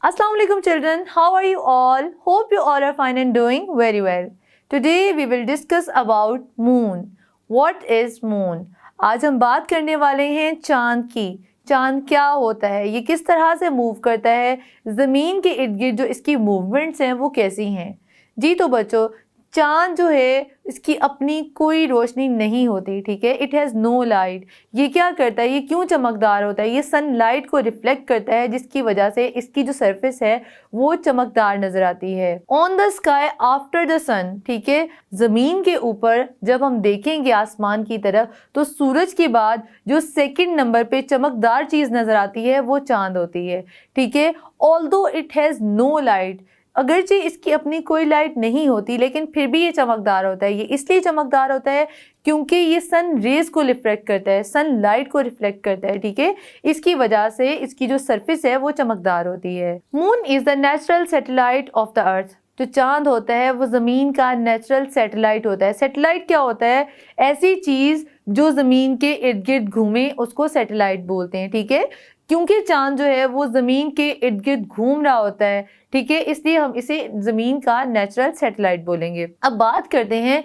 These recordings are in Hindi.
Assalamu alaikum children, how are you all? Hope you all are fine and doing very well. Today we will discuss about moon. What is moon? आज हम बात करने वाले हैं चांद की। चांद क्या होता है, ये किस तरह से मूव करता है, ज़मीन के इर्द गिर्द जो इसकी मूवमेंट्स हैं वो कैसी हैं। जी तो बच्चों, चांद जो है इसकी अपनी कोई रोशनी नहीं होती, ठीक है। It has no light. ये क्या करता है, ये क्यों चमकदार होता है, ये सनलाइट को रिफ्लेक्ट करता है जिसकी वजह से इसकी जो सरफेस है वो चमकदार नजर आती है। On the sky after the sun, ठीक है, ज़मीन के ऊपर जब हम देखेंगे आसमान की तरफ तो सूरज के बाद जो सेकंड नंबर पे चमकदार चीज़ नज़र आती है वो चांद होती है, ठीक है। Although it has no light, अगरचे इसकी अपनी कोई लाइट नहीं होती लेकिन फिर भी ये चमकदार होता है। ये इसलिए चमकदार होता है क्योंकि ये सन रेज को रिफ्लेक्ट करता है, सन लाइट को रिफ्लेक्ट करता है, ठीक है। इसकी वजह से इसकी जो सरफेस है वो चमकदार होती है। Moon is the natural satellite of the earth. जो चांद होता है वो ज़मीन का नेचुरल सैटेलाइट होता है। सैटेलाइट क्या होता है, ऐसी चीज़ जो ज़मीन के इर्द गिर्द घूमे उसको सैटेलाइट बोलते हैं, ठीक है। क्योंकि चांद जो है वो ज़मीन के इर्द गिर्द घूम रहा होता है, ठीक है, इसलिए हम इसे ज़मीन का नेचुरल सैटेलाइट बोलेंगे। अब बात करते हैं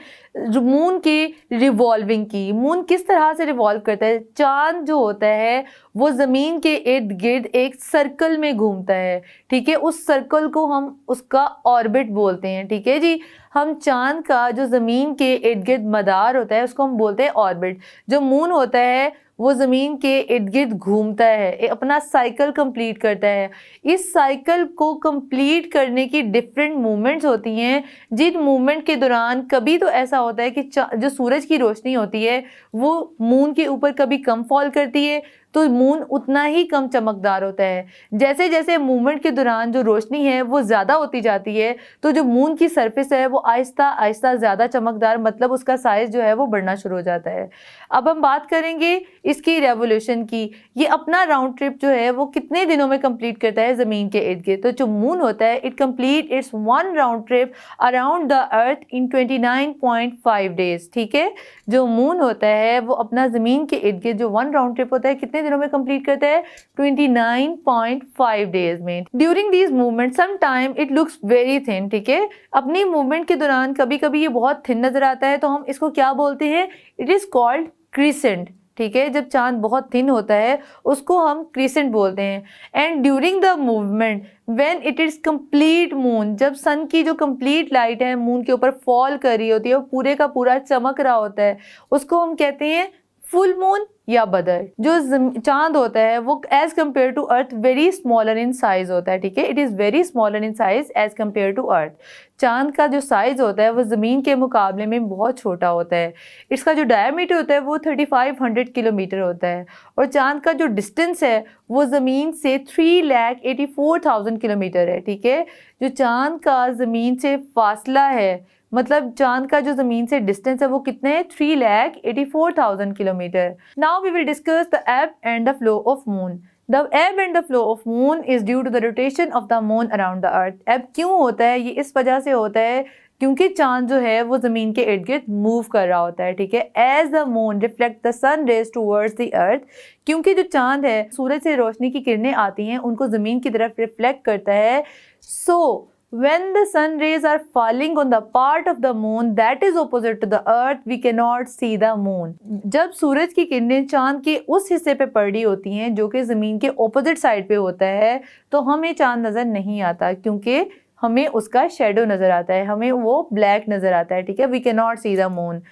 मून की रिवॉल्विंग की। मून किस तरह से रिवॉल्व करता है। चांद जो होता है वो ज़मीन के इर्द गिर्द एक सर्कल में घूमता है, ठीक है। उस सर्कल को हम उसका ऑर्बिट बोलते हैं, ठीक है जी। हम चांद का जो ज़मीन के इर्द गिर्द मदार होता है उसको हम बोलते हैं ऑर्बिट। जो मून होता है वो ज़मीन के इर्द गिर्द घूमता है, अपना साइकिल कंप्लीट करता है। इस साइकिल को कंप्लीट करने की डिफरेंट मूवमेंट्स होती हैं, जिन मूवमेंट के दौरान कभी तो ऐसा होता है कि जो सूरज की रोशनी होती है वो मून के ऊपर कभी कम फॉल करती है तो मून उतना ही कम चमकदार होता है। जैसे जैसे मूवमेंट के दौरान जो रोशनी है वो ज़्यादा होती जाती है तो जो मून की सरफेस है वो आहिस्ता आहिस्ता ज़्यादा चमकदार, मतलब उसका साइज़ जो है वो बढ़ना शुरू हो जाता है। अब हम बात करेंगे इसकी रेवोल्यूशन की। ये अपना राउंड ट्रिप जो है वो कितने दिनों में कंप्लीट करता है ज़मीन के इर्द गिर्द। तो जो मून होता है it complete it's one round trip around the earth in 29.5 days, ठीक है। जो मून होता है वो अपना ज़मीन के इर्द गिर्द जो वन राउंड ट्रिप होता है कितने दिनों में कंप्लीट करता है, 29.5 डेज में। During these movement some time it looks very thin, ठीक है। अपनी मूवमेंट के दौरान कभी कभी ये बहुत थिन नजर आता है तो हम इसको क्या बोलते हैं, इट इज कॉल्ड क्रिसेंट, ठीक है। जब चांद बहुत थिन होता है उसको हम क्रिसेंट बोलते हैं। And during the movement when it is complete moon, जब सन की जो कंप्लीट लाइट है मून के ऊपर फॉल कर रही होती है वो पूरे का पूरा चमक रहा होता है, उसको हम कहते हैं फुल मून या बदर। जो चांद होता है वो as compare to earth very smaller in size होता है, ठीक है। It is very smaller in size as compare to earth. चांद का जो साइज होता है वो ज़मीन के मुकाबले में बहुत छोटा होता है। इसका जो डायमीटर होता है वो 3500 किलोमीटर होता है और चांद का जो डिस्टेंस है वो ज़मीन से 3,84,000 किलोमीटर है, ठीक है। जो चांद का ज़मीन से फासला है, मतलब चांद का जो ज़मीन से डिस्टेंस है वो कितने है, 3,84,000 kilometre. Now we will discuss the ebb and the flow of moon. The ebb and the flow of moon is due to the rotation of the moon around the earth. Ebb क्यों होता है, ये इस वजह से होता है क्योंकि चांद जो है वो ज़मीन के इर्द गिर्द मूव कर रहा होता है, ठीक है। As the moon reflect the sun rays towards the earth, क्योंकि जो चांद है सूरज से रोशनी की किरणें आती हैं उनको ज़मीन की तरफ रिफ्लेक्ट करता है। सो when the sun rays are falling on the part of the moon that is opposite to the earth we cannot see the moon। जब सूरज की किरणें चांद के उस हिस्से पे पड़ रही होती हैं जो कि ज़मीन के ऑपोजिट साइड पे होता है तो हमें चांद नज़र नहीं आता, क्योंकि हमें उसका शेडो नज़र आता है, हमें वो ब्लैक नज़र आता है, ठीक है। We can not see the moon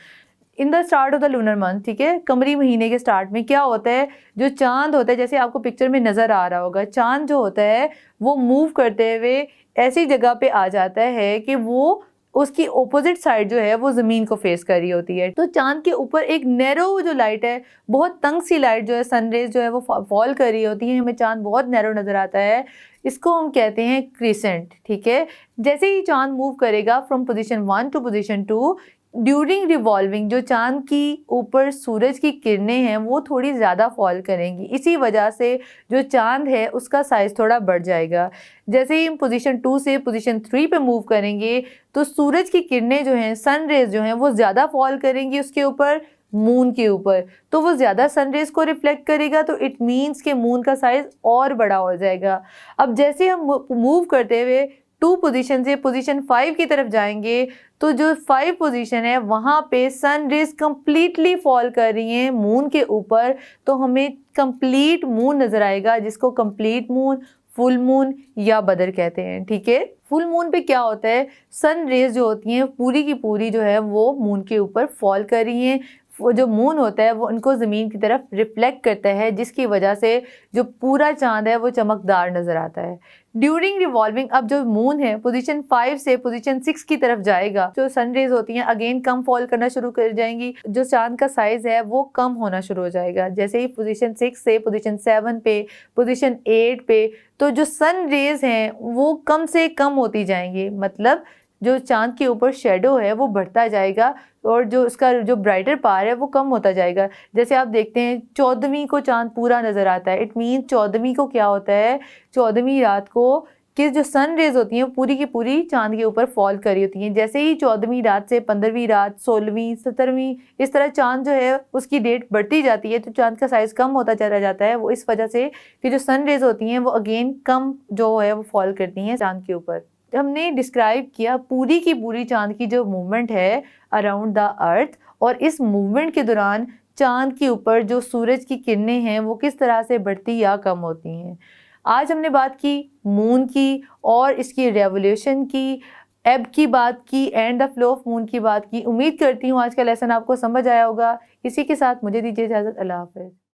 in the start of the lunar month, ठीक है। कमरी महीने के स्टार्ट में क्या होता है, जो चांद होता है जैसे आपको पिक्चर में नज़र आ रहा होगा, चांद जो होता है वो मूव करते हुए ऐसी जगह पे आ जाता है कि वो उसकी ऑपोजिट साइड जो है वो ज़मीन को फेस कर रही होती है। तो चांद के ऊपर एक नैरो जो लाइट है, बहुत तंग सी लाइट जो है, सनरेज जो है वो फॉल कर रही होती है, हमें चांद बहुत नैरो नज़र आता है, इसको हम कहते हैं क्रिसेंट, ठीक है। जैसे ही चांद मूव करेगा from position 1 to position 2 during revolving, जो चांद की ऊपर सूरज की किरणें हैं वो थोड़ी ज़्यादा फॉल करेंगी, इसी वजह से जो चांद है उसका साइज़ थोड़ा बढ़ जाएगा। जैसे ही हम पोजीशन 2 से पोजीशन 3 पे मूव करेंगे तो सूरज की किरणें जो हैं, सन रेज जो हैं वो ज़्यादा फॉल करेंगी उसके ऊपर, मून के ऊपर, तो वो ज़्यादा सनरेज को रिफ्लेक्ट करेगा, तो इट मीन्स कि मून का साइज़ और बड़ा हो जाएगा। अब जैसे हम मूव करते हुए 2 पोजीशन से पोजीशन 5 की तरफ जाएंगे, तो जो 5 पोजीशन है वहाँ पे सन रेज कंप्लीटली फॉल कर रही हैं मून के ऊपर, तो हमें कंप्लीट मून नज़र आएगा, जिसको कंप्लीट मून, फुल मून या बदर कहते हैं। ठीक है, फुल मून पे क्या होता है, सन रेज जो होती हैं पूरी की पूरी जो है वो मून के ऊपर फॉल कर रही हैं। वो जो मून होता है वो उनको ज़मीन की तरफ रिफ्लेक्ट करता है, जिसकी वजह से जो पूरा चांद है वो चमकदार नज़र आता है। ड्यूरिंग रिवॉल्विंग, अब जो मून है पोजीशन 5 से पोजीशन 6 की तरफ जाएगा, जो सन रेज होती हैं अगेन कम फॉल करना शुरू कर जाएंगी, जो चांद का साइज़ है वो कम होना शुरू हो जाएगा। जैसे ही पोजीशन 6 से पोजीशन 7 पे, पोजीशन 8 पे, तो जो सन रेज हैं वो कम से कम होती जाएंगी, मतलब जो चांद के ऊपर शेडो है वो बढ़ता जाएगा और जो उसका जो ब्राइटर पार है वो कम होता जाएगा। जैसे आप देखते हैं 14वीं को चांद पूरा नज़र आता है, इट मीन 14वीं को क्या होता है, 14वीं रात को कि जो सन रेज होती हैं पूरी की पूरी चांद के ऊपर फॉल कर रही होती हैं। जैसे ही 14वीं रात से 15वीं रात, 16वीं, 17वीं, इस तरह चांद जो है उसकी डेट बढ़ती जाती है, तो चांद का साइज़ कम होता चला जाता है। वो इस वजह से कि जो सन रेज होती हैं वो अगेन कम जो है वो फॉल करती हैं चांद के ऊपर। हमने डिस्क्राइब किया पूरी की पूरी चांद की जो मूवमेंट है अराउंड द अर्थ, और इस मूवमेंट के दौरान चांद के ऊपर जो सूरज की किरणें हैं वो किस तरह से बढ़ती या कम होती हैं। आज हमने बात की मून की और इसकी रेवोल्यूशन की, एब की बात की, and the flow of moon की बात की। उम्मीद करती हूँ आज का लेसन आपको समझ आया होगा। इसी के साथ मुझे दीजिए इजाज़त। अल्लाह हाफ़िज़।